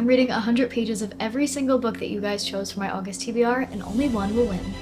I'm reading 100 pages of every single book that you guys chose for my August TBR, and only one will win.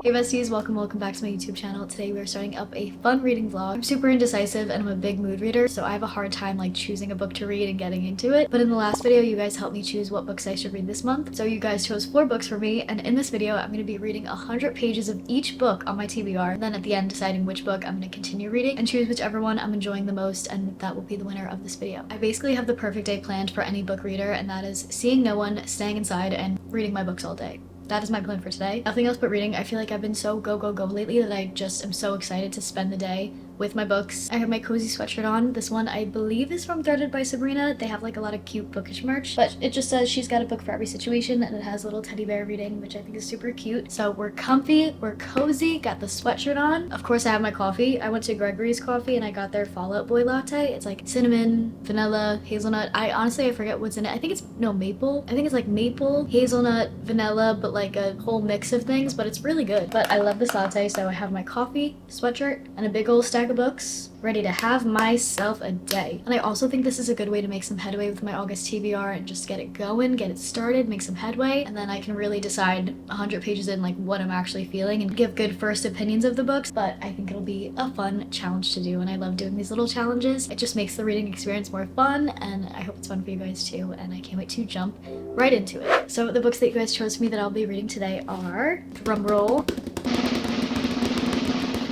Hey besties, welcome back to my YouTube channel. Today we are starting up a fun reading vlog. I'm super indecisive and I'm a big mood reader, so I have a hard time like choosing a book to read and getting into it. But in the last video, you guys helped me choose what books I should read this month. So you guys chose 4 books for me, and in this video, I'm going to be reading 100 pages of each book on my TBR, and then at the end deciding which book I'm going to continue reading and choose whichever one I'm enjoying the most, and that will be the winner of this video. I basically have the perfect day planned for any book reader, and that is seeing no one, staying inside, and reading my books all day. That is my plan for today. Nothing else but reading. I feel like I've been so go lately that I just am so excited to spend the day with my books. I have my cozy sweatshirt on. This one I believe is from Threaded by Sabrina. They have like a lot of cute bookish merch, but it just says she's got a book for every situation, and it has a little teddy bear reading, which I think is super cute. So we're comfy, we're cozy, got the sweatshirt on. Of course I have my coffee. I went to Gregory's Coffee and I got their Fallout Boy latte. It's like cinnamon, vanilla, hazelnut. I forget what's in it. I think it's maple. I think it's like maple, hazelnut, vanilla, but like a whole mix of things, but it's really good. But I love this latte, so I have my coffee, sweatshirt, and a big old stack of books ready to have myself a day. And I also think this is a good way to make some headway with my August TBR and just get it going, get it started, make some headway, and then I can really decide 100 pages in like what I'm actually feeling and give good first opinions of the books. But I think it'll be a fun challenge to do, and I love doing these little challenges. It just makes the reading experience more fun, and I hope it's fun for you guys too, and I can't wait to jump right into it. So the books that you guys chose for me that I'll be reading today are, drumroll,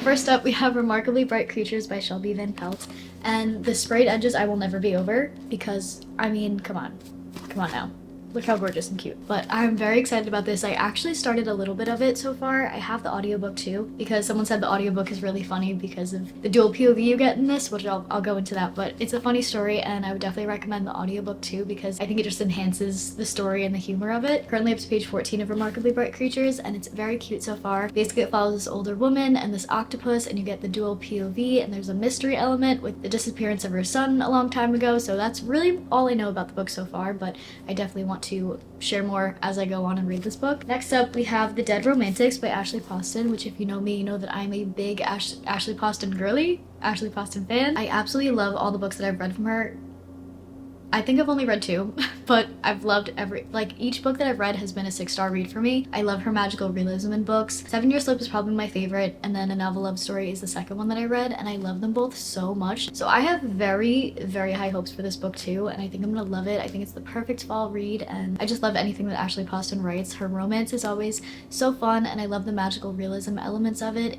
first up, we have Remarkably Bright Creatures by Shelby Van Pelt, and the sprayed edges I will never be over because, I mean, come on now. Look how gorgeous and cute. But I'm very excited about this. I actually started a little bit of it so far. I have the audiobook too, because someone said the audiobook is really funny because of the dual POV you get in this, which I'll go into that. But it's a funny story, and I would definitely recommend the audiobook too, because I think it just enhances the story and the humor of it. Currently up to page 14 of Remarkably Bright Creatures, and it's very cute so far. Basically, it follows this older woman and this octopus, and you get the dual POV, and there's a mystery element with the disappearance of her son a long time ago. So that's really all I know about the book so far, but I definitely want to share more as I go on and read this book. Next up, we have The Dead Romantics by Ashley Poston, which if you know me, you know that I'm a big Ashley Poston girly, Ashley Poston fan. I absolutely love all the books that I've read from her. I think I've only read 2, but I've loved each book that I've read has been a 6-star read for me. I love her magical realism in books. 7 Year Slip is probably my favorite, and then A Novel Love Story is the second one that I read, and I love them both so much. So I have very, very high hopes for this book too, and I think I'm gonna love it. I think it's the perfect fall read, and I just love anything that Ashley Poston writes. Her romance is always so fun, and I love the magical realism elements of it.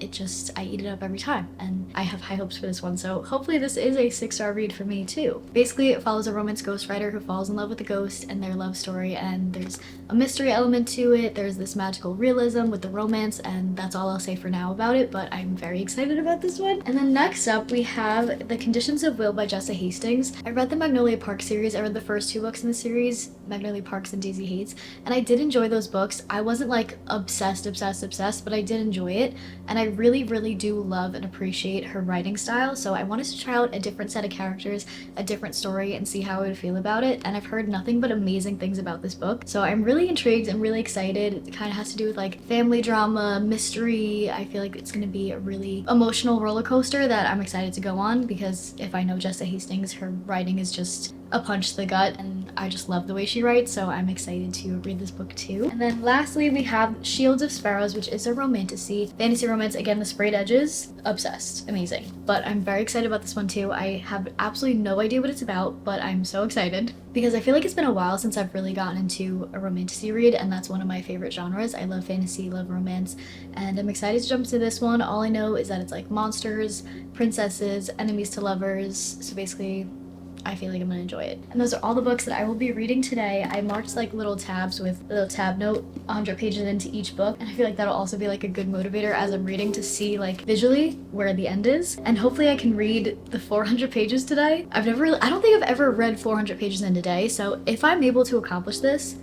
I eat it up every time, and I have high hopes for this one, so hopefully this is a 6-star read for me too. Basically, it follows a romance ghostwriter who falls in love with a ghost and their love story, and there's a mystery element to it. There's this magical realism with the romance, and that's all I'll say for now about it, but I'm very excited about this one. And then next up, we have The Conditions of Will by Jessa Hastings. I read the Magnolia Park series. I read the first 2 books in the series, Magnolia Parks and Daisy Hates, and I did enjoy those books. I wasn't like obsessed, but I did enjoy it, and I really, really do love and appreciate her writing style, so I wanted to try out a different set of characters, a different story, and see how I would feel about it. And I've heard nothing but amazing things about this book, so I'm really intrigued and really excited. It kind of has to do with like family drama, mystery. I feel like it's going to be a really emotional roller coaster that I'm excited to go on, because if I know Jessa Hastings, her writing is just a punch to the gut, and I just love the way she writes, so I'm excited to read this book too. And then lastly, we have Shields of Sparrows, which is a romantasy, fantasy romance. Again, the sprayed edges, obsessed, amazing. But I'm very excited about this one too. I have absolutely no idea what it's about, but I'm so excited because I feel like it's been a while since I've really gotten into a romantasy read, and that's one of my favorite genres. I love fantasy, love romance, and I'm excited to jump into this one. All I know is that it's like monsters, princesses, enemies to lovers, so basically I feel like I'm gonna enjoy it. And those are all the books that I will be reading today. I marked like little tabs with a little tab note 100 pages into each book, and I feel like that'll also be like a good motivator as I'm reading to see like visually where the end is. And hopefully I can read the 400 pages today. I don't think I've ever read 400 pages in a day, so if I'm able to accomplish this,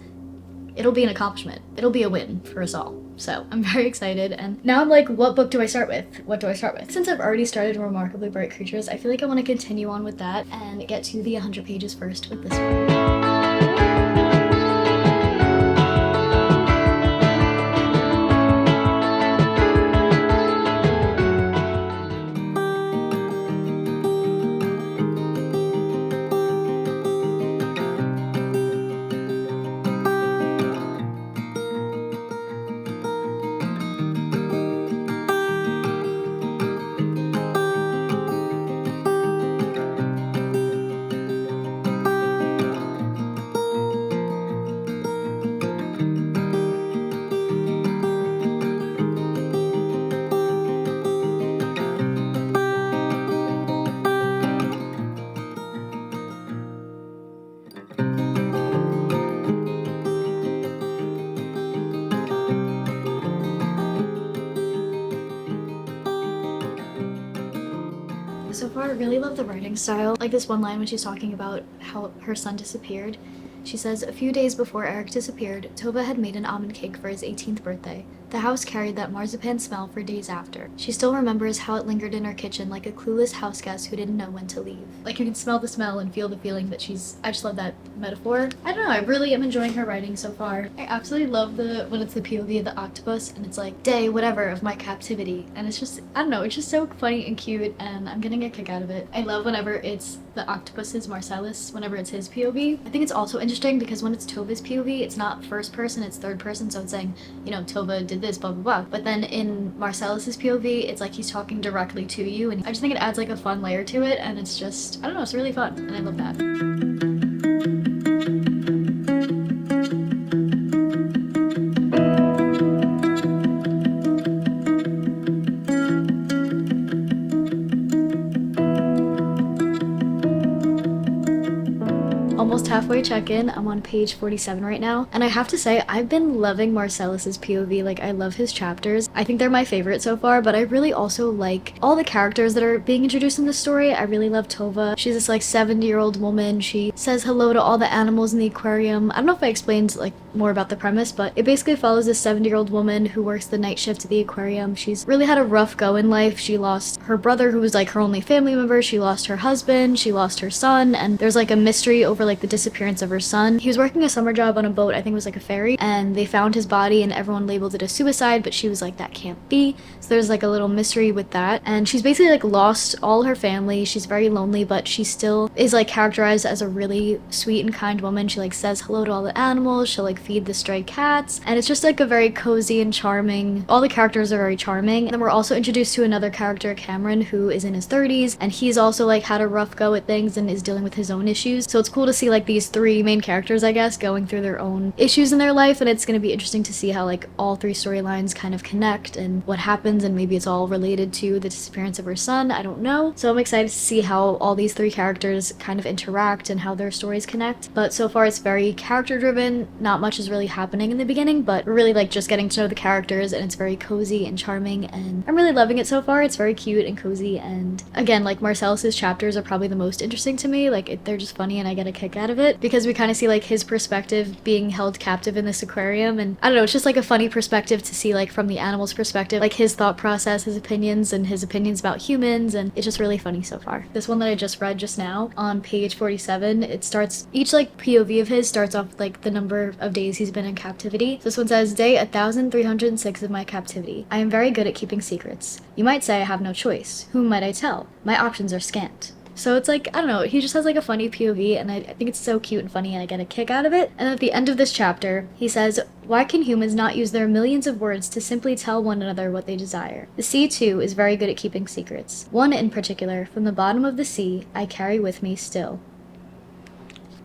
it'll be an accomplishment. It'll be a win for us all. So I'm very excited, and now I'm like, what book do I start with? What do I start with? Since I've already started Remarkably Bright Creatures, I feel like I want to continue on with that and get to the 100 pages first with this one. So far, I really love the writing style. Like this one line when she's talking about how her son disappeared. She says, "A few days before Eric disappeared, Tova had made an almond cake for his 18th birthday. The house carried that marzipan smell for days after. She still remembers how it lingered in her kitchen like a clueless houseguest who didn't know when to leave." Like you can smell the smell and feel the feeling that I just love that metaphor. I don't know, I really am enjoying her writing so far. I absolutely love when it's the POV of the octopus and it's like, day whatever of my captivity. And it's just, I don't know, it's just so funny and cute and I'm getting a kick out of it. I love whenever it's the octopus's Marcellus, whenever it's his POV. I think it's also interesting because when it's Tova's POV, it's not first person, it's third person, so it's saying, you know, Tova did this, blah blah blah. But then in Marcellus's POV, it's like he's talking directly to you, and I just think it adds like a fun layer to it, and it's just, I don't know, it's really fun, and I love that. Almost halfway check-in. I'm on page 47 right now, and I have to say I've been loving Marcellus's POV. Like I love his chapters. I think they're my favorite so far, but I really also like all the characters that are being introduced in this story. I really love Tova. She's this like 70-year-old woman. She says hello to all the animals in the aquarium. I don't know if I explained like more about the premise, but it basically follows this 70-year-old woman who works the night shift at the aquarium. She's really had a rough go in life. She lost her brother, who was like her only family member. She lost her husband. She lost her son, and there's like a mystery over like the disappearance of her son. He was working a summer job on a boat, I think it was like a ferry, and they found his body and everyone labeled it a suicide, but she was like, that can't be. So there's like a little mystery with that, and she's basically like lost all her family. She's very lonely, but she still is like characterized as a really sweet and kind woman. She like says hello to all the animals, she'll like feed the stray cats, and it's just like a very cozy and charming, all the characters are very charming. And then we're also introduced to another character, Cameron, who is in his 30s, and he's also like had a rough go at things and is dealing with his own issues. So it's cool to see like these three main characters, I guess, going through their own issues in their life, and it's going to be interesting to see how like all three storylines kind of connect and what happens, and maybe it's all related to the disappearance of her son. I don't know. So I'm excited to see how all these three characters kind of interact and how their stories connect. But so far it's very character driven. Not much is really happening in the beginning, but we're really like just getting to know the characters, and it's very cozy and charming, and I'm really loving it so far. It's very cute and cozy, and again, like Marcellus's chapters are probably the most interesting to me. Like they're just funny and I get a kick out of it because we kind of see like his perspective being held captive in this aquarium, and I don't know, it's just like a funny perspective to see like from the animal's perspective, like his thought process, his opinions, and his opinions about humans, and it's just really funny so far. This one that I just read just now on page 47, it starts, each like POV of his starts off with like the number of days he's been in captivity. So this one says, day 1306 of my captivity. I am very good at keeping secrets. You might say I have no choice. Whom might I tell? My options are scant. So it's like, I don't know, he just has like a funny POV, and I think it's so cute and funny, and I get a kick out of it. And at the end of this chapter, he says, why can humans not use their millions of words to simply tell one another what they desire? The sea, too, is very good at keeping secrets. One in particular, from the bottom of the sea, I carry with me still.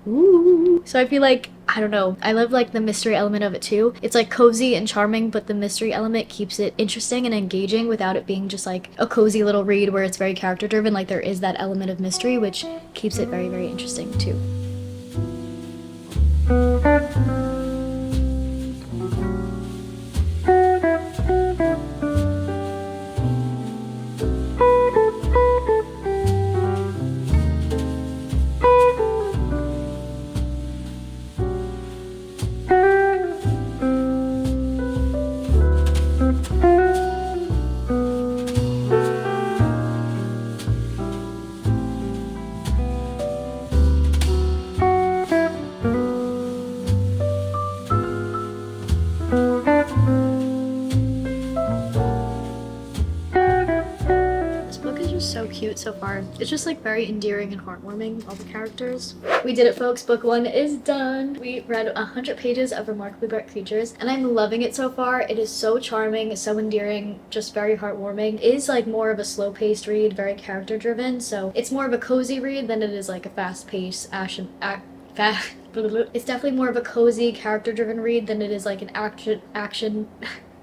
Ooh. So I feel like, I don't know, I love like the mystery element of it too. It's like cozy and charming, but the mystery element keeps it interesting and engaging without it being just like a cozy little read where it's very character driven. Like there is that element of mystery, which keeps it very, very interesting too. So cute so far. It's just like very endearing and heartwarming, all the characters. We did it, folks. Book 1 is done. We read 100 pages of Remarkably Bright Creatures and I'm loving it so far. It is so charming, so endearing, just very heartwarming. It is like more of a slow-paced read, very character driven, so it's more of a cozy read than it is like a fast-paced it's definitely more of a cozy character-driven read than it is like an action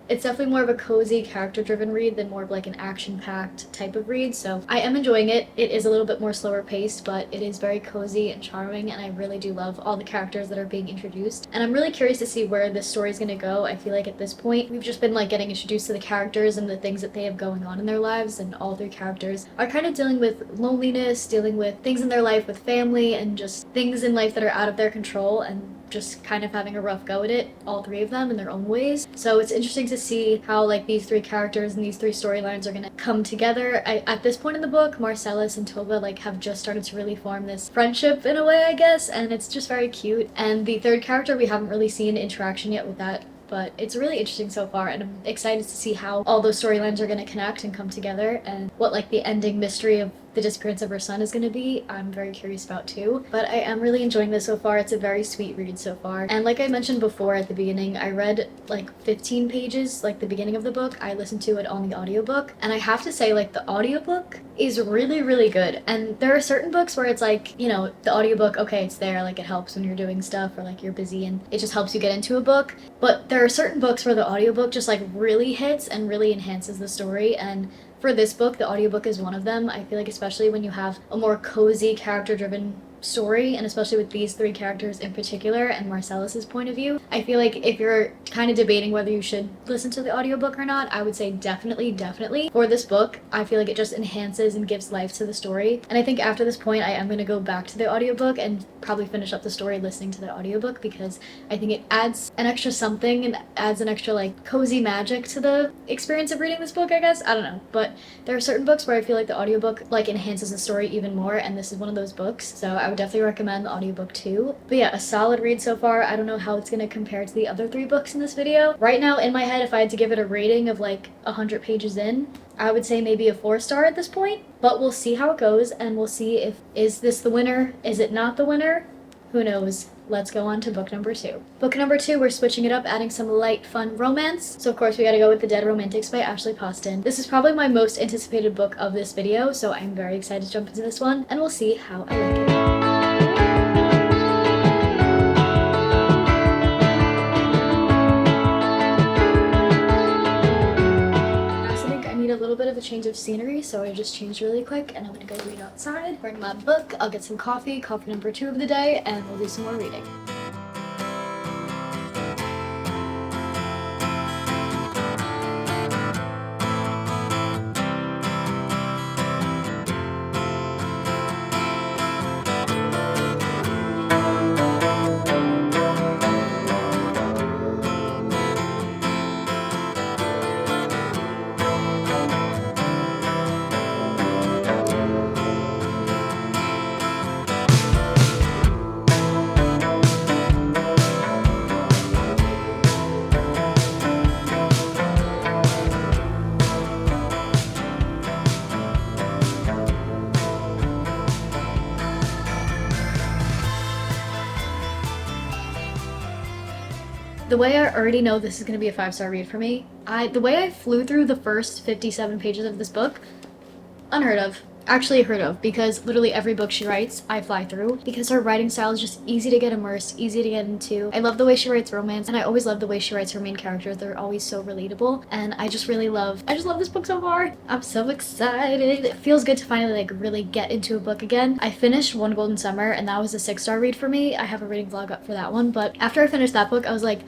It's definitely more of a cozy, character-driven read than more of like an action-packed type of read, so I am enjoying it. It is a little bit more slower paced, but it is very cozy and charming, and I really do love all the characters that are being introduced. And I'm really curious to see where this story is going to go. I feel like at this point, we've just been like getting introduced to the characters and the things that they have going on in their lives, and all their characters are kind of dealing with loneliness, dealing with things in their life with family, and just things in life that are out of their control, and just kind of having a rough go at it, all three of them in their own ways. So it's interesting to see how like these three characters and these three storylines are gonna come together. At this point in the book, Marcellus and Tova like have just started to really form this friendship in a way, I guess, and it's just very cute. And the third character, we haven't really seen interaction yet with that, but it's really interesting so far, and I'm excited to see how all those storylines are going to connect and come together, and what like the ending mystery of the disappearance of her son is going to be. I'm very curious about too, but I am really enjoying this so far. It's a very sweet read so far, and like I mentioned before at the beginning, I read like 15 pages, like the beginning of the book. I listened to it on the audiobook, and I have to say like the audiobook is really, really good. And there are certain books where it's like, you know, the audiobook, okay, it's there, like it helps when you're doing stuff or like you're busy and it just helps you get into a book, but there are certain books where the audiobook just like really hits and really enhances the story, and for this book, the audiobook is one of them. I feel like especially when you have a more cozy, character-driven story, and especially with these three characters in particular and Marcellus's point of view, I feel like if you're kind of debating whether you should listen to the audiobook or not, I would say definitely for this book. I feel like it just enhances and gives life to the story, and I think after this point I am going to go back to the audiobook and probably finish up the story listening to the audiobook, because I think it adds an extra something and adds an extra like cozy magic to the experience of reading this book, I guess. I don't know, but there are certain books where I feel like the audiobook like enhances the story even more, and this is one of those books, so I would definitely recommend the audiobook too. But yeah, a solid read so far. I don't know how it's going to compare to the other three books in this video. Right now in my head, if I had to give it a rating of like 100 pages in, I would say maybe a 4-star at this point, but we'll see how it goes, and we'll see if, is this the winner? Is it not the winner? Who knows? Let's go on to book number 2. Book number 2, we're switching it up, adding some light, fun romance. So of course we gotta go with The Dead Romantics by Ashley Poston. This is probably my most anticipated book of this video, so I'm very excited to jump into this one, and we'll see how I like it. A little bit of a change of scenery, so I just changed really quick, and I'm gonna go read outside, bring my book, I'll get some coffee number 2 of the day, and we'll do some more reading. The way I already know this is going to be a 5-star read for me, the way I flew through the first 57 pages of this book, unheard of. actually heard of, because literally every book she writes, I fly through, because her writing style is just easy to get immersed, easy to get into. I love the way she writes romance, and I always love the way she writes her main characters. They're always so relatable, and I just love this book so far. I'm so excited. It feels good to finally like really get into a book again. I finished One Golden Summer, and that was a 6-star read for me. I have a reading vlog up for that one, but after I finished that book, I was like,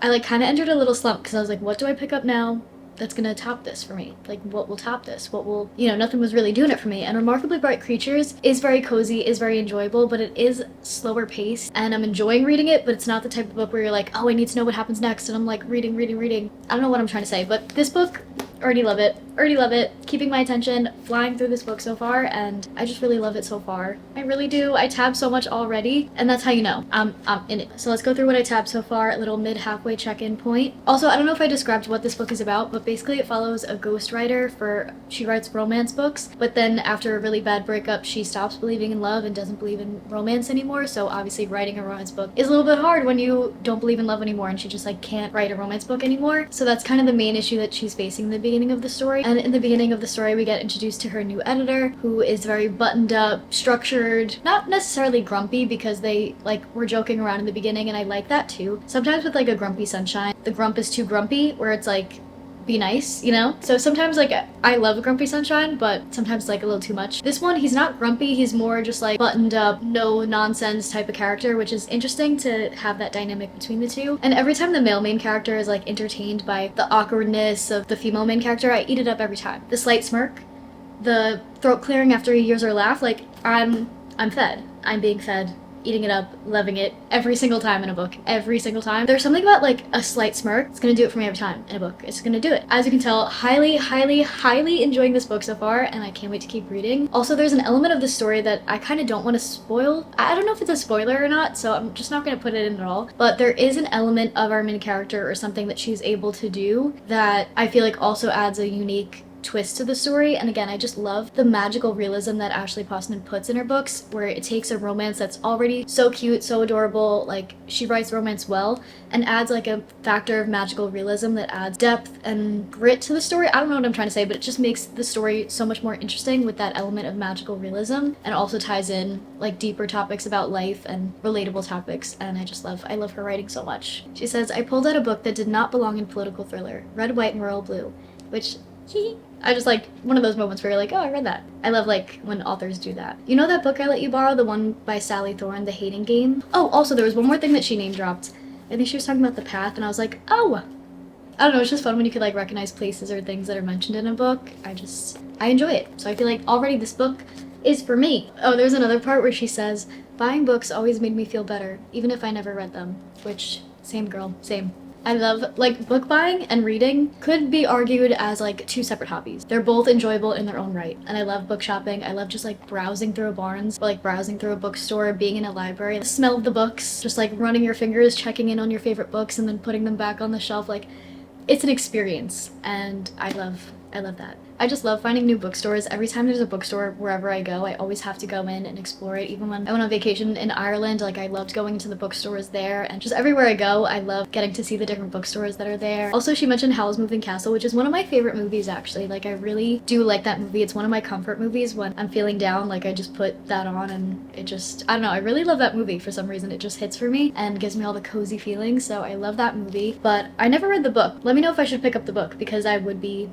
I like kind of entered a little slump, because I was like, what do I pick up now that's gonna top this for me? Like, what will top this? What will, you know, nothing was really doing it for me. And Remarkably Bright Creatures is very cozy, is very enjoyable, but it is slower paced, and I'm enjoying reading it, but it's not the type of book where you're like, oh, I need to know what happens next, and I'm like reading. I don't know what I'm trying to say, but this book, already love it, keeping my attention, flying through this book so far, and I just really love it so far. I really do. I tabbed so much already, and that's how you know I'm in it. So let's go through what I tabbed so far, a little mid-halfway check-in point. Also, I don't know if I described what this book is about, but basically it follows a ghostwriter. She writes romance books, but then after a really bad breakup, she stops believing in love and doesn't believe in romance anymore. So obviously writing a romance book is a little bit hard when you don't believe in love anymore, and she just like can't write a romance book anymore. So that's kind of the main issue that she's facing in the beginning of the story. And in the beginning of the story, we get introduced to her new editor, who is very buttoned up, structured, not necessarily grumpy, because they like were joking around in the beginning, and I like that too. Sometimes with like a grumpy sunshine, the grump is too grumpy, where it's like, be nice, you know? So sometimes like I love a grumpy sunshine, but sometimes like a little too much. This one, he's not grumpy, he's more just like buttoned up, no nonsense type of character, which is interesting to have that dynamic between the two. And every time the male main character is like entertained by the awkwardness of the female main character, I eat it up every time. The slight smirk, the throat clearing after he hears her laugh, like I'm fed. I'm being fed. Eating it up, loving it every single time in a book. Every single time. There's something about like a slight smirk. It's gonna do it for me every time in a book. It's gonna do it. As you can tell, highly enjoying this book so far, and I can't wait to keep reading. Also, there's an element of the story that I kind of don't want to spoil. I don't know if it's a spoiler or not, so I'm just not gonna put it in at all. But there is an element of our main character or something that she's able to do that I feel like also adds a unique twist to the story. And again, I just love the magical realism that Ashley Postman puts in her books, where it takes a romance that's already so cute, so adorable, like she writes romance well, and adds like a factor of magical realism that adds depth and grit to the story. I don't know what I'm trying to say, but it just makes the story so much more interesting with that element of magical realism, and also ties in like deeper topics about life and relatable topics. And I love her writing so much. She says, I pulled out a book that did not belong in political thriller, Red, White, and Royal Blue, which I just like one of those moments where you're like, oh, I read that. I love like when authors do that. You know that book I let you borrow, the one by Sally Thorne, The Hating Game? Oh, also there was one more thing that she name dropped. I think she was talking about The Path, and I was like, oh, I don't know, it's just fun when you could like recognize places or things that are mentioned in a book. I enjoy it. So I feel like already this book is for me. Oh, there's another part where she says, buying books always made me feel better, even if I never read them. Which, same girl, same. I love, like, book buying and reading could be argued as, like, two separate hobbies. They're both enjoyable in their own right. And I love book shopping. I love just, like, browsing through a Barnes, or, like, browsing through a bookstore, being in a library. The smell of the books, just, like, running your fingers, checking in on your favorite books, and then putting them back on the shelf. Like, it's an experience, and I love that. I just love finding new bookstores. Every time there's a bookstore wherever I go, I always have to go in and explore it. Even when I went on vacation in Ireland, like I loved going to the bookstores there, and just everywhere I go, I love getting to see the different bookstores that are there. Also, she mentioned Howl's Moving Castle, which is one of my favorite movies actually. Like I really do like that movie. It's one of my comfort movies when I'm feeling down. Like I just put that on and it just, I don't know, I really love that movie for some reason. It just hits for me and gives me all the cozy feelings. So I love that movie, but I never read the book. Let me know if I should pick up the book because I would be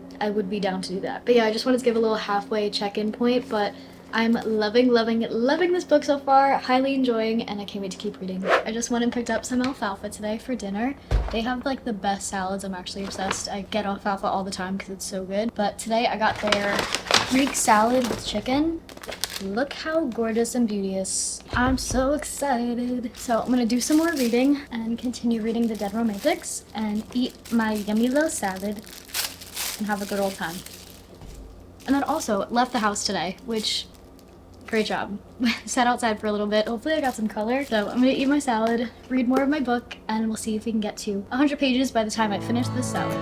down to do that. But yeah, I just wanted to give a little halfway check-in point, but I'm loving this book so far, highly enjoying, and I can't wait to keep reading. I just went and picked up some alfalfa today for dinner. They have like the best salads. I'm actually obsessed. I get alfalfa all the time because it's so good, but today I got their Greek salad with chicken. Look how gorgeous and beauteous. I'm so excited. So I'm gonna do some more reading and continue reading The Dead Romantics and eat my yummy little salad and have a good old time. And then also left the house today, which, great job. Sat outside for a little bit. Hopefully I got some color. So I'm gonna eat my salad, read more of my book, and we'll see if we can get to 100 pages by the time I finish this salad.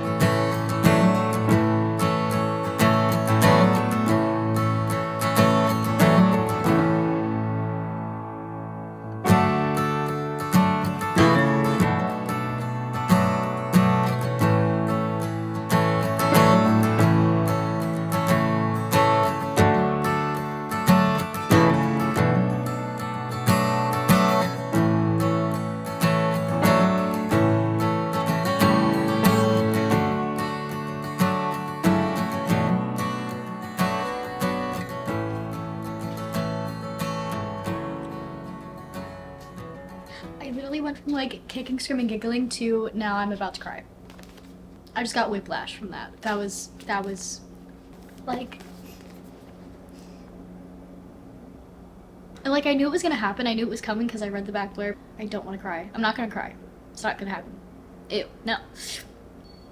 I literally went from like kicking, screaming, giggling to now I'm about to cry. I just got whiplash from that. That was like, and like I knew it was gonna happen. I knew it was coming because I read the back blurb. I don't want to cry. I'm not gonna cry. It's not gonna happen. Ew, no.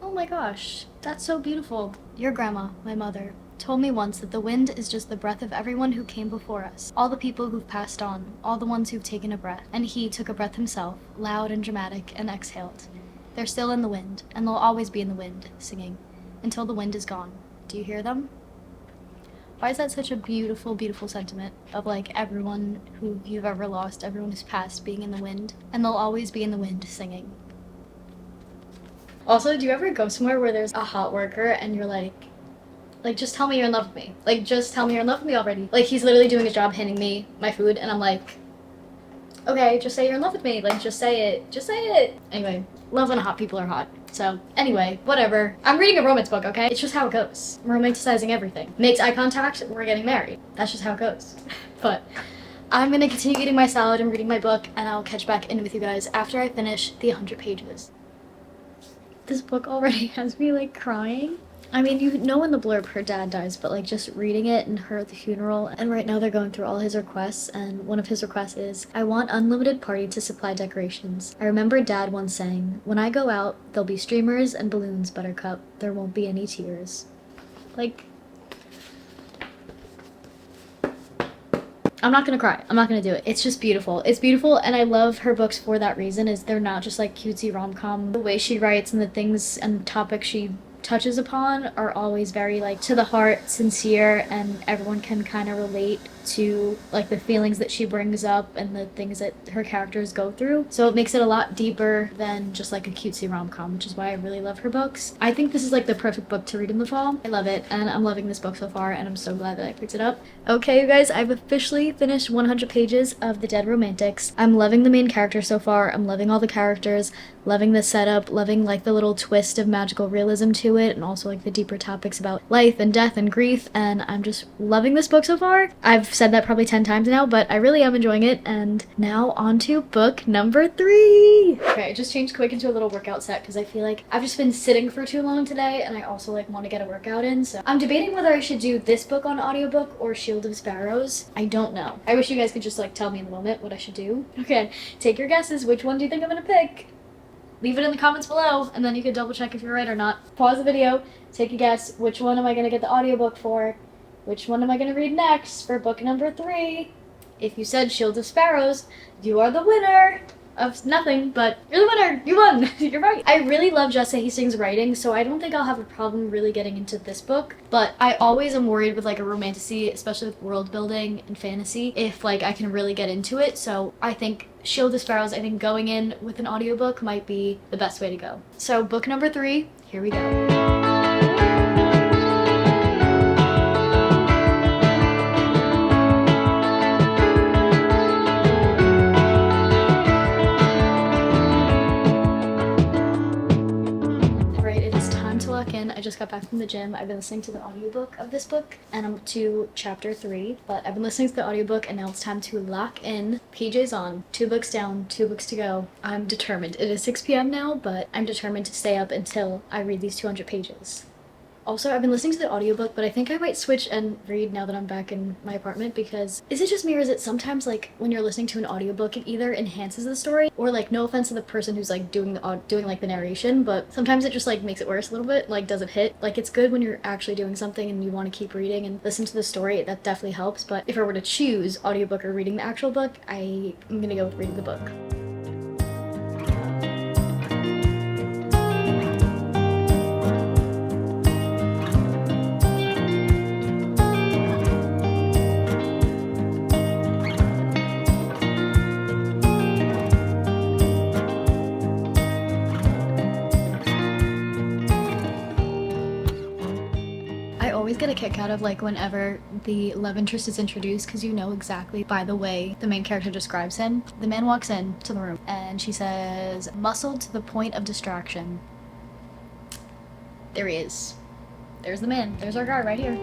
Oh my gosh, that's so beautiful. Your grandma, my mother, told me once that the wind is just the breath of everyone who came before us, all the people who've passed on, all the ones who've taken a breath. And he took a breath himself, loud and dramatic, and exhaled. They're still in the wind, and they'll always be in the wind, singing, until the wind is gone. Do you hear them? Why is that such a beautiful, beautiful sentiment of like everyone who you've ever lost, everyone who's passed being in the wind, and they'll always be in the wind singing. Also, do you ever go somewhere where there's a hot worker and you're like, just tell me you're in love with me. Like, just tell me you're in love with me already. Like, he's literally doing his job, handing me my food, and I'm like, okay, just say you're in love with me. Like, just say it. Just say it. Anyway, love when hot people are hot. So, anyway, whatever. I'm reading a romance book, okay? It's just how it goes. I'm romanticizing everything. Makes eye contact, we're getting married. That's just how it goes. But I'm gonna continue eating my salad and reading my book, and I'll catch back in with you guys after I finish the 100 pages. This book already has me, like, crying. I mean, you know in the blurb her dad dies, but like just reading it and her at the funeral, and right now they're going through all his requests, and one of his requests is, I want unlimited party to supply decorations. I remember Dad once saying, when I go out, there'll be streamers and balloons, Buttercup. There won't be any tears. Like, I'm not gonna cry. I'm not gonna do it. It's just beautiful. It's beautiful, and I love her books for that reason, is they're not just like cutesy rom-com. The way she writes and the things and topics she touches upon are always very like to the heart, sincere, and everyone can kind of relate to like the feelings that she brings up and the things that her characters go through. So it makes it a lot deeper than just like a cutesy rom-com, which is why I really love her books. I think this is like the perfect book to read in the fall. I love it, and I'm loving this book so far, and I'm so glad that I picked it up. Okay, you guys, I've officially finished 100 pages of The Dead Romantics. I'm loving the main character so far. I'm loving all the characters, loving the setup, loving like the little twist of magical realism to it, and also like the deeper topics about life and death and grief, and I'm just loving this book so far. I've said that probably 10 times now, but I really am enjoying it. And now on to book number 3. Okay, I just changed quick into a little workout set because I feel like I've just been sitting for too long today, and I also like want to get a workout in. So I'm debating whether I should do this book on audiobook or Shield of Sparrows. I don't know. I wish you guys could just like tell me in the moment what I should do. Okay, take your guesses. Which one do you think I'm gonna pick? Leave it in the comments below, and then you can double check if you're right or not. Pause the video, take a guess. Which one am I gonna get the audiobook for? Which one am I gonna read next for book number 3? If you said Shield of Sparrows, you are the winner of nothing, but you're the winner. You won. You're right. I really love Jessa Hastings' writing, so I don't think I'll have a problem really getting into this book, but I always am worried with like a romantasy, especially with world building and fantasy, if like I can really get into it. So I think Shield of Sparrows, I think going in with an audiobook might be the best way to go. So book number 3, here we go. I just got back from the gym. I've been listening to the audiobook of this book, and I'm up to chapter 3, but I've been listening to the audiobook, and now it's time to lock in. PJ's on, 2 books down, 2 books to go. I'm determined. It is 6 p.m. now, but I'm determined to stay up until I read these 200 pages. Also, I've been listening to the audiobook, but I think I might switch and read now that I'm back in my apartment, because is it just me, or is it sometimes like when you're listening to an audiobook, it either enhances the story, or like, no offense to the person who's like doing like the narration, but sometimes it just like makes it worse a little bit, like doesn't hit. Like, it's good when you're actually doing something and you want to keep reading and listen to the story, that definitely helps. But if I were to choose audiobook or reading the actual book, I'm gonna go with reading the book. Get a kick out of like whenever the love interest is introduced, because you know exactly by the way the main character describes him. The man walks in to the room and she says, muscled to the point of distraction. There he is. There's the man. There's our guy right here.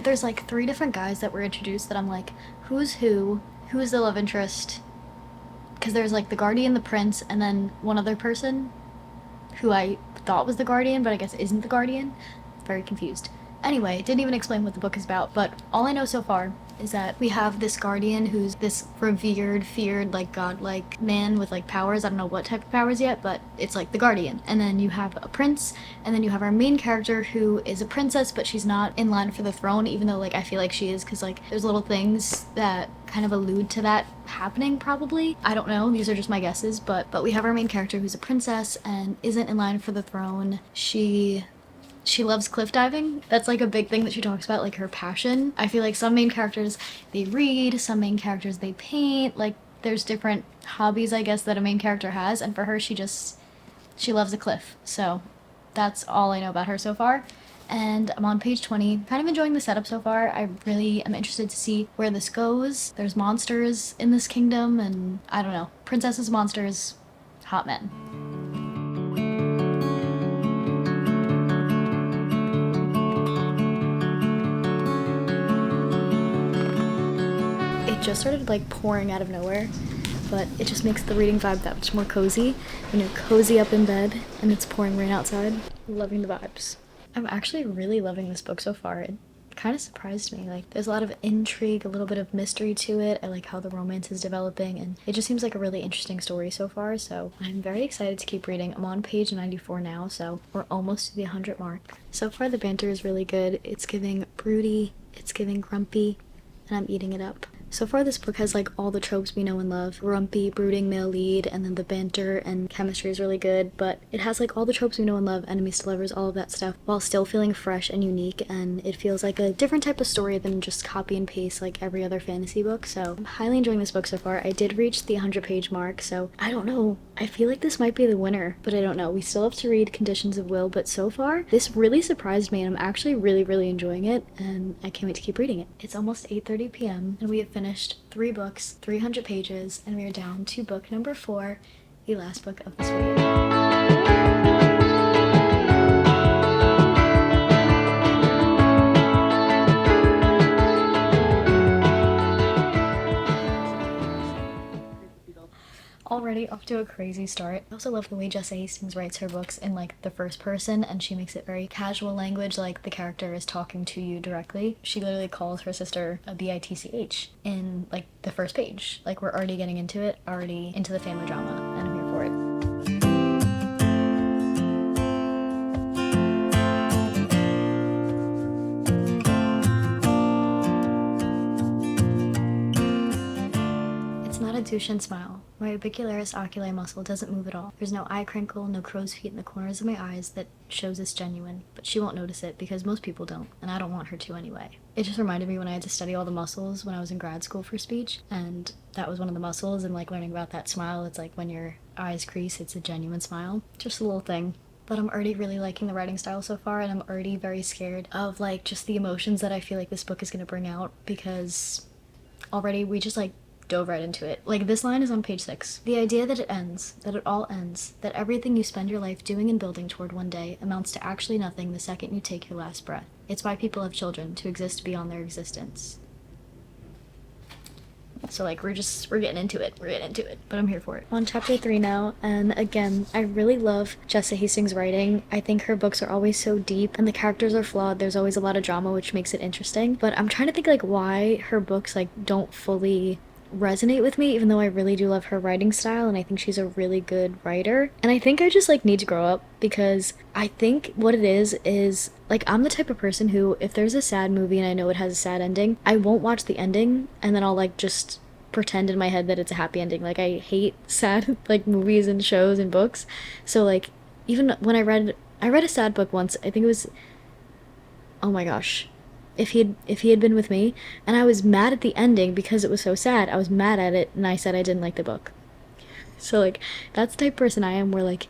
there's like 3 different guys that were introduced that I'm like, who's who? Who's the love interest? Because there's like the guardian, the prince, and then one other person who I thought was the guardian, but I guess isn't the guardian. Very confused. Anyway, it didn't even explain what the book is about, but all I know so far is that we have this guardian who's this revered, feared, like godlike man with like powers. I don't know what type of powers yet, but it's like the guardian. And then you have a prince, and then you have our main character who is a princess, but she's not in line for the throne, even though like I feel like she is, because like there's little things that kind of allude to that happening probably. I don't know, these are just my guesses, but we have our main character who's a princess and isn't in line for the throne. She loves cliff diving. That's like a big thing that she talks about, like her passion. I feel like some main characters, they read, some main characters, they paint. Like there's different hobbies, I guess, that a main character has. And for her, she loves a cliff. So that's all I know about her so far. And I'm on page 20. Kind of enjoying the setup so far. I really am interested to see where this goes. There's monsters in this kingdom, and I don't know. Princesses, monsters, hot men. Just started like pouring out of nowhere, but it just makes the reading vibe that much more cozy when you're cozy up in bed and it's pouring rain outside. Loving the vibes. I'm actually really loving this book so far. It kind of surprised me. Like there's a lot of intrigue, a little bit of mystery to it. I like how the romance is developing, and it just seems like a really interesting story so far, so I'm very excited to keep reading. I'm on page 94 now, so we're almost to the 100 mark. So far the banter is really good. It's giving broody, it's giving grumpy, and I'm eating it up. So far this book has like all the tropes we know and love. Grumpy, brooding male lead, and then the banter and chemistry is really good, but it has like all the tropes we know and love, enemies to lovers, all of that stuff, while still feeling fresh and unique, and it feels like a different type of story than just copy and paste like every other fantasy book. So I'm highly enjoying this book so far. I did reach the 100-page mark, so I don't know. I feel like this might be the winner, but I don't know. We still have to read Conditions of Will, but so far this really surprised me, and I'm actually really enjoying it, and I can't wait to keep reading it. It's almost 8:30 p.m. and we have finished 3 books, 300 pages, and we are down to book number 4, the last book of this video. Already off to a crazy start. I also love the way Jessa Hastings writes her books in like the first person, and she makes it very casual language, like the character is talking to you directly. She literally calls her sister a bitch in like the first page. Like we're already getting into it, already into the family drama, and I'm here for it. Duchenne smile. My orbicularis oculi muscle doesn't move at all. There's no eye crinkle, no crow's feet in the corners of my eyes that shows it's genuine, but she won't notice it because most people don't, and I don't want her to anyway. It just reminded me when I had to study all the muscles when I was in grad school for speech, and that was one of the muscles, and like learning about that smile, it's like when your eyes crease, it's a genuine smile. Just a little thing. But I'm already really liking the writing style so far, and I'm already very scared of like just the emotions that I feel like this book is going to bring out, because already we just like dove right into it. Like this line is on page 6. The idea that it ends, that it all ends, that everything you spend your life doing and building toward one day amounts to actually nothing the second you take your last breath. It's why people have children, to exist beyond their existence. So like we're getting into it, but I'm here for it. On chapter 3 now, and again, I really love Jessa Hastings' writing. I think her books are always so deep, and the characters are flawed. There's always a lot of drama, which makes it interesting, but I'm trying to think like why her books like don't fully resonate with me, even though I really do love her writing style, and I think she's a really good writer. And I think I just like need to grow up, because I think what it is like I'm the type of person who, if there's a sad movie and I know it has a sad ending, I won't watch the ending, and then I'll like just pretend in my head that it's a happy ending. Like I hate sad like movies and shows and books. So like even when I read a sad book once, I think it was, oh my gosh, if he had been with me, and I was mad at the ending because it was so sad. I was mad at it, and I said I didn't like the book. So like that's the type of person I am, where like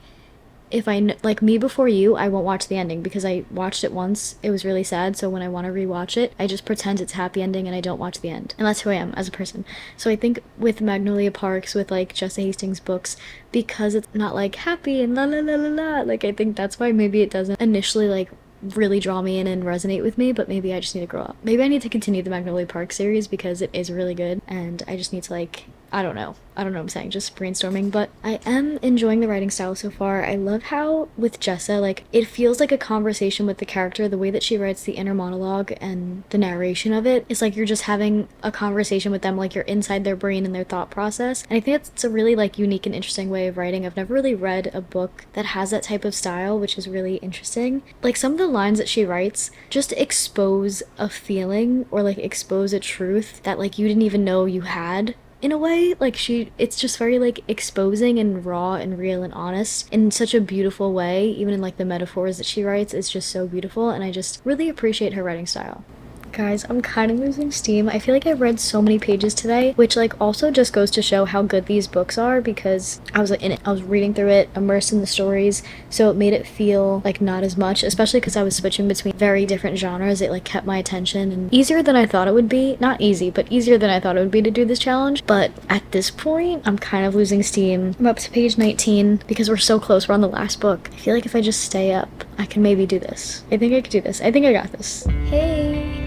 if like Me Before You, I won't watch the ending because I watched it once, it was really sad, so when I want to rewatch it, I just pretend it's a happy ending and I don't watch the end. And that's who I am as a person. So I think with Magnolia Parks, with like Jessa Hastings' books, because it's not like happy and la la la la la, like I think that's why maybe it doesn't initially like really draw me in and resonate with me, but maybe I just need to grow up. Maybe I need to continue the Magnolia Park series because it is really good, and I just need to like, I don't know what I'm saying, just brainstorming, but I am enjoying the writing style so far. I love how with Jessa, like, it feels like a conversation with the character. The way that she writes the inner monologue and the narration of it is like you're just having a conversation with them, like you're inside their brain and their thought process. And I think it's a really like unique and interesting way of writing. I've never really read a book that has that type of style, which is really interesting. Like, some of the lines that she writes just expose a feeling or like expose a truth that like you didn't even know you had, in a way. Like, it's just very like exposing and raw and real and honest in such a beautiful way. Even in like the metaphors that she writes, it's just so beautiful, and I just really appreciate her writing style. Guys, I'm kind of losing steam. I feel like I've read so many pages today, which like also just goes to show how good these books are, because I was like in it, I was reading through it, immersed in the stories, so it made it feel like not as much, especially because I was switching between very different genres. It like kept my attention, and easier than I thought it would be. Not easy, but easier than I thought it would be to do this challenge. But at this point, I'm kind of losing steam. I'm up to page 19 because we're so close. We're on the last book. I feel like if I just stay up, I can maybe do this. I think I could do this. I think I got this. Hey!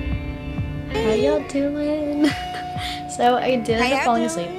How y'all doing? So I did end up falling asleep.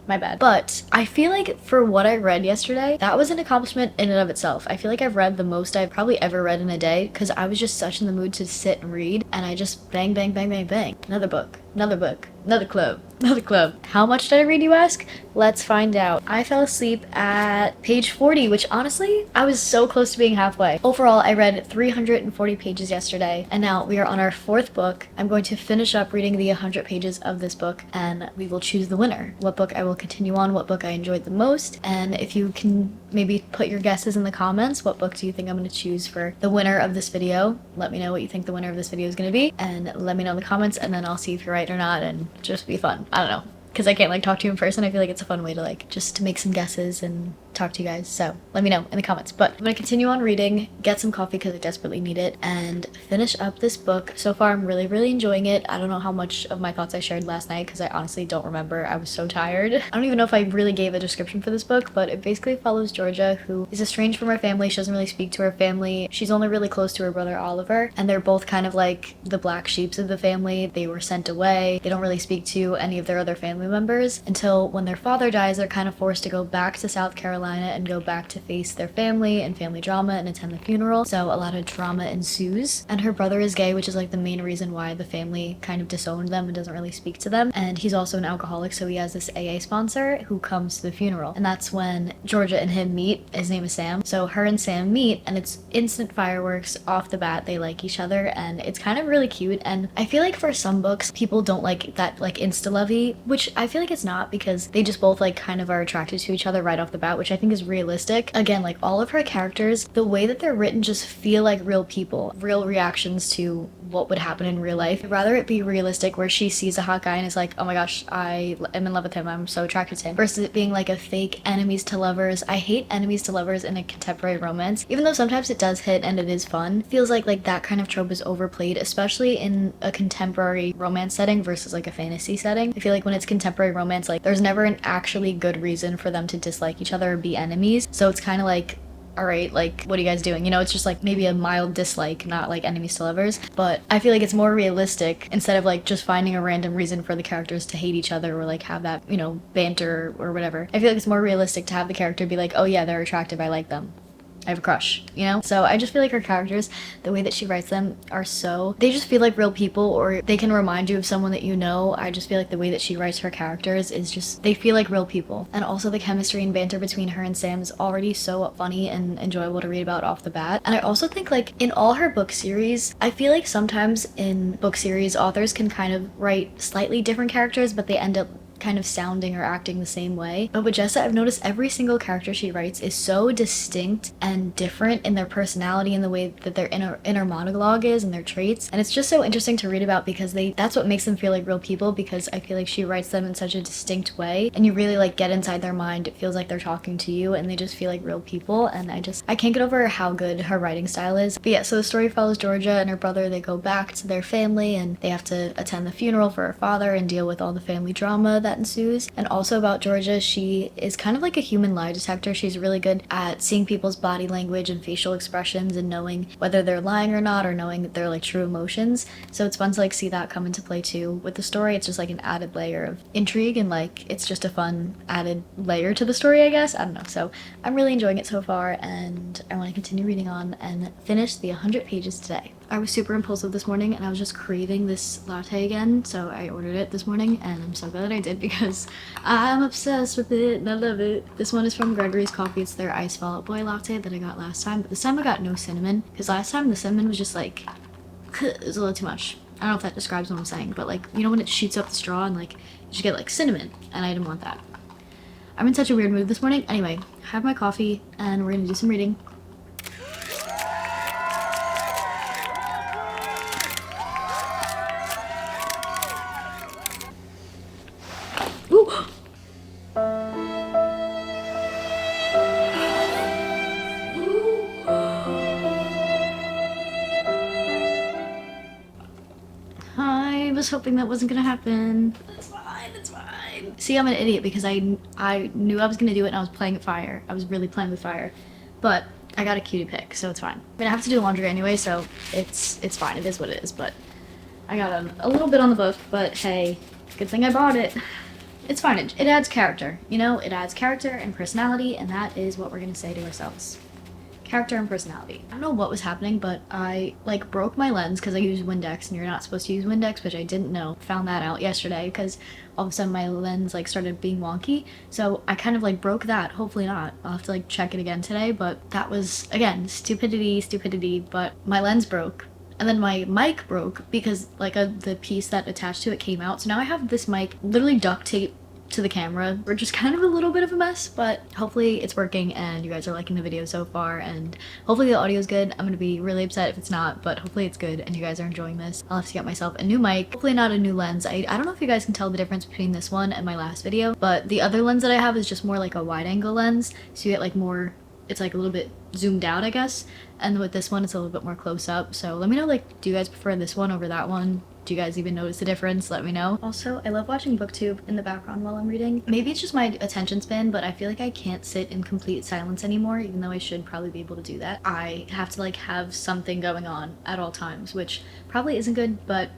My bad. But I feel like for what I read yesterday, that was an accomplishment in and of itself. I feel like I've read the most I've probably ever read in a day because I was just such in the mood to sit and read, and I just bang, bang, bang, bang, bang. Another book, another book, another club, another club. How much did I read, you ask? Let's find out. I fell asleep at page 40, which honestly, I was so close to being halfway. Overall, I read 340 pages yesterday, and now we are on our 4th book. I'm going to finish up reading the 100 pages of this book, and we will choose the winner. What book I will continue on, what book I enjoyed the most, and if you can maybe put your guesses in the comments, what book do you think I'm going to choose for the winner of this video? Let me know what you think the winner of this video is going to be, and let me know in the comments, and then I'll see if you're right or not, and just be fun. I don't know, because I can't like talk to you in person. I feel like it's a fun way to like just to make some guesses and talk to you guys, so let me know in the comments. But I'm gonna continue on reading, get some coffee because I desperately need it, and finish up this book. So far I'm really enjoying it. I don't know how much of my thoughts I shared last night because I honestly don't remember. I was so tired. I don't even know if I really gave a description for this book, but it basically follows Georgia, who is estranged from her family. She doesn't really speak to her family. She's only really close to her brother Oliver, and they're both kind of like the black sheeps of the family. They were sent away. They don't really speak to any of their other family members until when their father dies. They're kind of forced to go back to South Carolina and go back to face their family and family drama and attend the funeral. So a lot of drama ensues, and her brother is gay, which is like the main reason why the family kind of disowned them and doesn't really speak to them. And he's also an alcoholic, so he has this AA sponsor who comes to the funeral, and that's when Georgia and him meet. His name is Sam. So her and Sam meet, and it's instant fireworks off the bat. They like each other, and it's kind of really cute. And I feel like for some books, people don't like that like insta-lovey, which I feel like it's not, because they just both like kind of are attracted to each other right off the bat, which I think is realistic. Again, like all of her characters, the way that they're written just feel like real people, real reactions to what would happen in real life. I'd rather it be realistic, where she sees a hot guy and is like, oh my gosh, I am in love with him, I'm so attracted to him, versus it being like a fake enemies to lovers. I hate enemies to lovers in a contemporary romance, even though sometimes it does hit and it is fun. It feels like that kind of trope is overplayed, especially in a contemporary romance setting versus like a fantasy setting. I feel like when it's contemporary romance, like there's never an actually good reason for them to dislike each other or be enemies, so it's kind of like, all right, like, what are you guys doing? You know, it's just like maybe a mild dislike, not like enemies to lovers. But I feel like it's more realistic, instead of like just finding a random reason for the characters to hate each other or like have that, you know, banter or whatever. I feel like it's more realistic to have the character be like, oh yeah, they're attractive, I like them, I have a crush, you know? So I just feel like her characters, the way that she writes them are so, they just feel like real people, or they can remind you of someone that you know. I just feel like the way that she writes her characters is just, they feel like real people. And also the chemistry and banter between her and Sam is already so funny and enjoyable to read about off the bat. And I also think like in all her book series, I feel like sometimes in book series, authors can kind of write slightly different characters, but they end up kind of sounding or acting the same way. But with Jessa, I've noticed every single character she writes is so distinct and different in their personality and the way that their inner monologue is and their traits. And it's just so interesting to read about, because that's what makes them feel like real people, because I feel like she writes them in such a distinct way, and you really like get inside their mind. It feels like they're talking to you, and they just feel like real people. And I can't get over how good her writing style is. But yeah, so the story follows Georgia and her brother. They go back to their family and they have to attend the funeral for her father and deal with all the family drama that ensues. And also about Georgia, she is kind of like a human lie detector. She's really good at seeing people's body language and facial expressions and knowing whether they're lying or not, or knowing that they're like true emotions. So it's fun to like see that come into play too. With the story, it's just like an added layer of intrigue, and like it's just a fun added layer to the story, I guess. I don't know. So I'm really enjoying it so far, and I want to continue reading on and finish the 100 pages today. I was super impulsive this morning and I was just craving this latte again, so I ordered it this morning, and I'm so glad I did because I'm obsessed with it and I love it. This one is from Gregory's Coffee. It's their Ice Fall Out Boy latte that I got last time, but this time I got no cinnamon because last time the cinnamon was just like, it was a little too much. I don't know if that describes what I'm saying, but like, you know when it shoots up the straw and like you just get like cinnamon, and I didn't want that. I'm in such a weird mood this morning. Anyway, I have my coffee and we're gonna do some reading. Ooh. I was hoping that wasn't gonna happen. It's fine, it's fine. See, I'm an idiot because I knew I was gonna do it and I was playing with fire. I was really playing with fire. But I got a cutie pick, so it's fine. I mean, I have to do laundry anyway, so it's fine. It is what it is, but I got a little bit on the book, but hey, good thing I bought it. It's fine. It adds character, you know? It adds character and personality, and that is what we're gonna say to ourselves. Character and personality. I don't know what was happening, but I like broke my lens because I use Windex, and you're not supposed to use Windex, which I didn't know. Found that out yesterday because all of a sudden my lens like started being wonky. So I kind of like broke that. Hopefully not. I'll have to like check it again today, but that was, again, stupidity, but my lens broke. And then my mic broke because like the piece that attached to it came out. So now I have this mic literally duct taped to the camera. We're just kind of a little bit of a mess, but hopefully it's working and you guys are liking the video so far, and hopefully the audio is good. I'm gonna be really upset if it's not, but hopefully it's good and you guys are enjoying this. I'll have to get myself a new mic, hopefully not a new lens. I don't know if you guys can tell the difference between this one and my last video, but the other lens that I have is just more like a wide angle lens, so you get like more, it's like a little bit zoomed out, I guess, and with this one it's a little bit more close up. So let me know, like, do you guys prefer this one over that one? Do you guys even notice the difference? Let me know. Also, I love watching booktube in the background while I'm reading. Maybe it's just my attention span, but I feel like I can't sit in complete silence anymore, even though I should probably be able to do that. I have to like have something going on at all times, which probably isn't good, but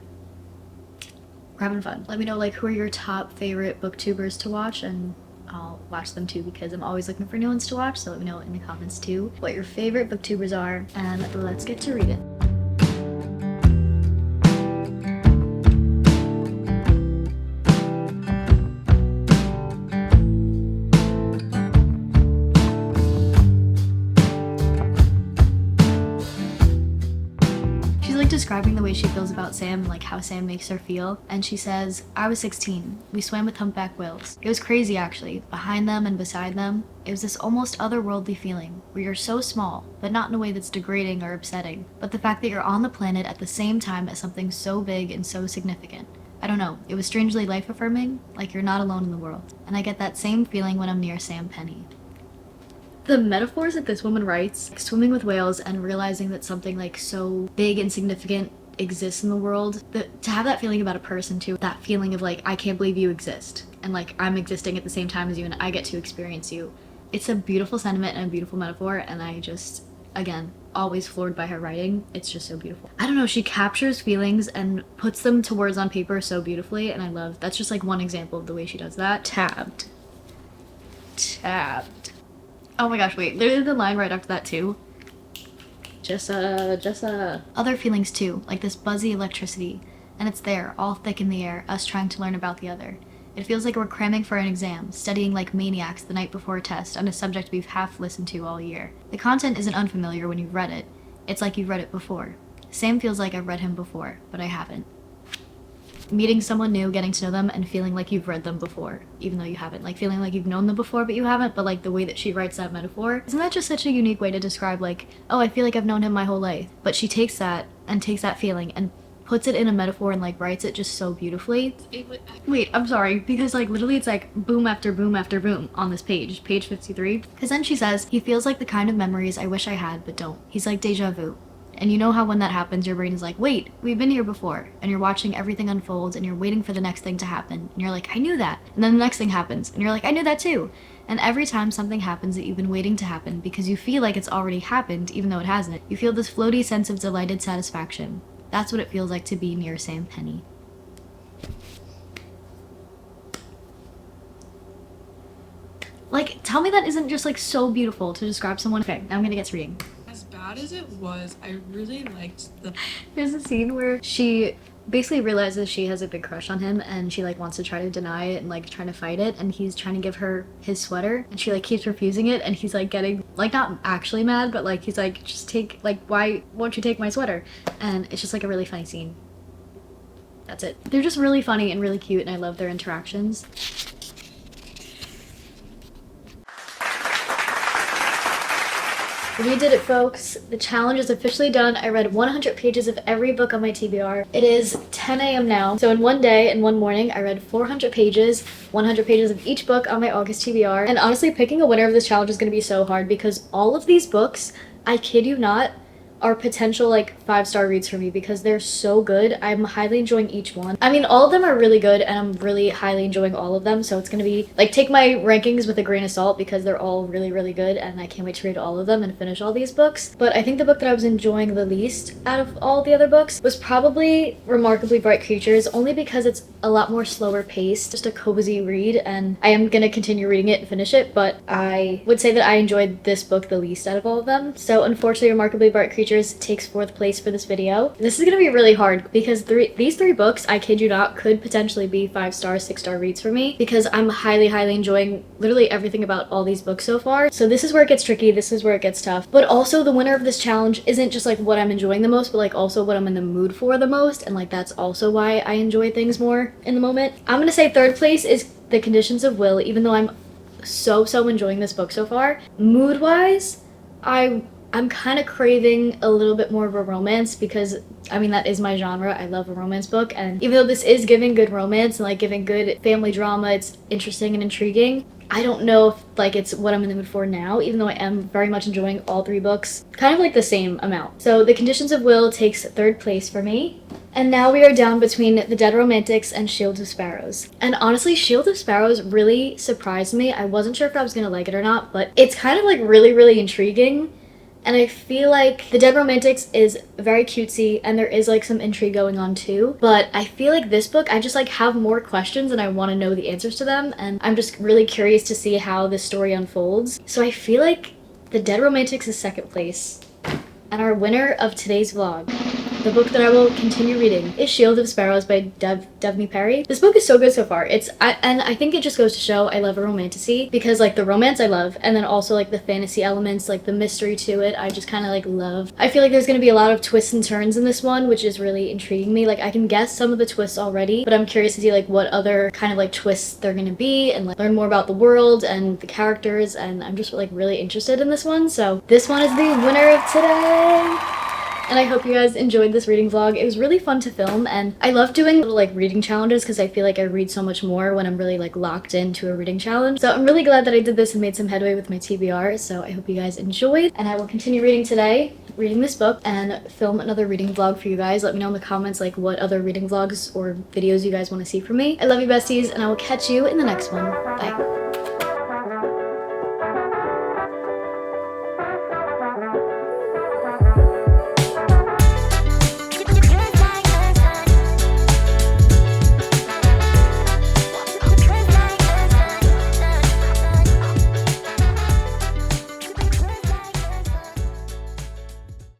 we're having fun. Let me know like who are your top favorite booktubers to watch, and I'll watch them too because I'm always looking for new ones to watch, so let me know in the comments too what your favorite booktubers are, and let's get to read it. Describing the way she feels about Sam, like how Sam makes her feel, and she says, I was 16. We swam with humpback whales. It was crazy actually. Behind them and beside them, it was this almost otherworldly feeling where you're so small, but not in a way that's degrading or upsetting, but the fact that you're on the planet at the same time as something so big and so significant. I don't know, it was strangely life-affirming, like you're not alone in the world. And I get that same feeling when I'm near Sam Penny. The metaphors that this woman writes, like swimming with whales and realizing that something like so big and significant exists in the world, to have that feeling about a person too, that feeling of like, I can't believe you exist, and like I'm existing at the same time as you and I get to experience you. It's a beautiful sentiment and a beautiful metaphor, and I just, again, always floored by her writing. It's just so beautiful. I don't know, she captures feelings and puts them to words on paper so beautifully, and I love, that's just like one example of the way she does that. Tabbed. Oh my gosh, wait, there's the line right after that too. Other feelings too, like this buzzy electricity, and it's there, all thick in the air, us trying to learn about the other. It feels like we're cramming for an exam, studying like maniacs the night before a test on a subject we've half listened to all year. The content isn't unfamiliar when you've read it. It's like you've read it before. Sam feels like I've read him before, but I haven't. Meeting someone new, getting to know them, and feeling like you've read them before, even though you haven't. Like feeling like you've known them before, but you haven't, but like the way that she writes that metaphor, isn't that just such a unique way to describe like, oh, I feel like I've known him my whole life. But she takes that feeling and puts it in a metaphor and like writes it just so beautifully. Wait, I'm sorry, because like literally it's like boom after boom after boom on this page 53. Because then she says, he feels like the kind of memories I wish I had but don't. He's like deja vu. And you know how when that happens, your brain is like, wait, we've been here before. And you're watching everything unfold and you're waiting for the next thing to happen. And you're like, I knew that. And then the next thing happens and you're like, I knew that too. And every time something happens that you've been waiting to happen because you feel like it's already happened, even though it hasn't, you feel this floaty sense of delighted satisfaction. That's what it feels like to be near Sam Penny. Like, tell me that isn't just like so beautiful to describe someone. Okay, now I'm gonna get to reading. As bad as it was, I really liked the... There's a scene where she basically realizes she has a big crush on him and she like wants to try to deny it and like trying to fight it, and he's trying to give her his sweater and she like keeps refusing it, and he's like getting like not actually mad, but like he's like, just take, like, why won't you take my sweater? And it's just like a really funny scene. That's it. They're just really funny and really cute and I love their interactions. We did it, folks. The challenge is officially done. I read 100 pages of every book on my TBR. It is 10 a.m. now. So in one day, in one morning, I read 400 pages, 100 pages of each book on my August TBR. And honestly, picking a winner of this challenge is going to be so hard because all of these books, I kid you not, are potential like 5-star reads for me because they're so good. I'm highly enjoying each one. I mean, all of them are really good and I'm really highly enjoying all of them, so it's gonna be like, take my rankings with a grain of salt because they're all really, really good and I can't wait to read all of them and finish all these books. But I think the book that I was enjoying the least out of all the other books was probably Remarkably Bright Creatures, only because it's a lot more slower paced, just a cozy read, and I am gonna continue reading it and finish it, but I would say that I enjoyed this book the least out of all of them. So unfortunately, Remarkably Bright Creatures takes 4th place for this video. This is gonna be really hard because these three books, I kid you not, could potentially be 5-star, 6-star reads for me because I'm highly, highly enjoying literally everything about all these books so far. So this is where it gets tricky, this is where it gets tough. But also the winner of this challenge isn't just like what I'm enjoying the most, but like also what I'm in the mood for the most, and like that's also why I enjoy things more in the moment. I'm gonna say 3rd place is The Conditions of Will, even though I'm so enjoying this book so far. Mood-wise, I'm kind of craving a little bit more of a romance because, I mean, that is my genre. I love a romance book, and even though this is giving good romance and like giving good family drama, it's interesting and intriguing. I don't know if like it's what I'm in the mood for now, even though I am very much enjoying all 3 books kind of like the same amount. So The Conditions of Will takes 3rd place for me. And now we are down between The Dead Romantics and Shield of Sparrows. And honestly, Shield of Sparrows really surprised me. I wasn't sure if I was gonna like it or not, but it's kind of like really, really intriguing. And I feel like The Dead Romantics is very cutesy and there is like some intrigue going on too. But I feel like this book, I just like have more questions and I want to know the answers to them. And I'm just really curious to see how this story unfolds. So I feel like The Dead Romantics is 2nd place. And our winner of today's vlog, the book that I will continue reading, is Shield of Sparrows by Devney Perry. This book is so good so far. And I think it just goes to show I love a romantasy because like the romance I love, and then also like the fantasy elements, like the mystery to it, I just kind of like love. I feel like there's going to be a lot of twists and turns in this one, which is really intriguing me. Like I can guess some of the twists already, but I'm curious to see like what other kind of like twists they're going to be and like learn more about the world and the characters, and I'm just like really interested in this one. So this one is the winner of today. And I hope you guys enjoyed this reading vlog. It was really fun to film, and I love doing little like reading challenges because I feel like I read so much more when I'm really like locked into a reading challenge. So I'm really glad that I did this and made some headway with my TBR. So I hope you guys enjoyed, and I will continue reading today, reading this book, and film another reading vlog for you guys. Let me know in the comments like what other reading vlogs or videos you guys want to see from me. I love you, besties, and I will catch you in the next one. Bye.